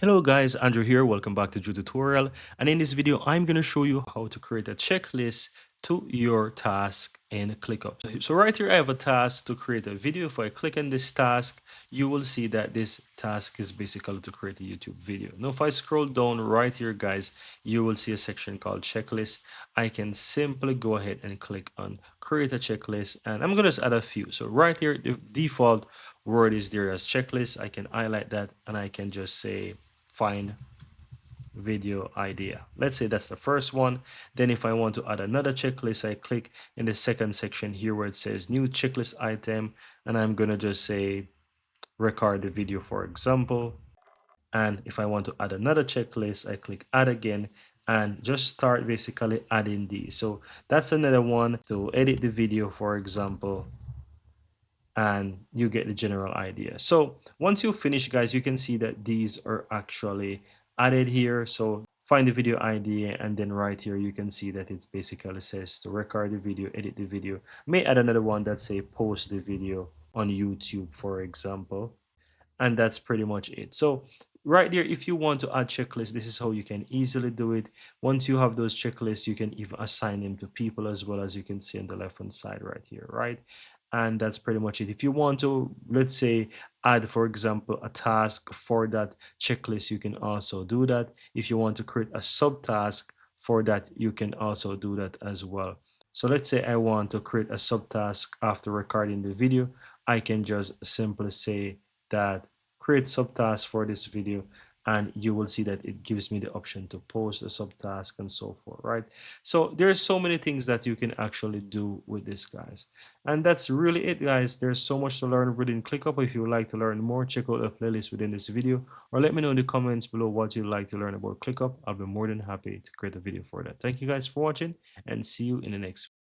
Hello guys, Andrew here. Welcome back to Drew Tutorial. And in this video, I'm going to show you how to create a checklist to your task in ClickUp. So right here, I have a task to create a video. If I click on this task, you will see that this task is basically to create a YouTube video. Now, if I scroll down right here, guys, you will see a section called checklist. I can simply go ahead and click on create a checklist, and I'm going to just add a few. So right here, the default word is there as checklist. I can highlight that and I can just say find video idea. Let's say that's the first one. Then if I want to add another checklist, I click in the second section here where it says new checklist item, and I'm gonna just say record the video, for example. And if I want to add another checklist, I click add again and just start basically adding these. So that's another one to edit the video, for example, and you get the general idea. So once you finish, guys, you can see that these are actually added here. So find the video idea, and then right here you can see that it's basically says to record the video, edit the video. May add another one that say post the video on YouTube, for example, and that's pretty much it. So right there, if you want to add checklists, this is how you can easily do it. Once you have those checklists, you can even assign them to people as well, as you can see on the left hand side right here, right? And that's pretty much it. If you want to, let's say, add, for example, a task for that checklist, you can also do that. If you want to create a subtask for that, you can also do that as well. So let's say I want to create a subtask after recording the video. I can just simply say that create subtask for this video, and you will see that it gives me the option to post a subtask and so forth, right? So there's so many things that you can actually do with this, guys. And that's really it, guys. There's so much to learn within ClickUp. If you would like to learn more, check out the playlist within this video, or let me know in the comments below what you'd like to learn about ClickUp. I'll be more than happy to create a video for that. Thank you guys for watching, and see you in the next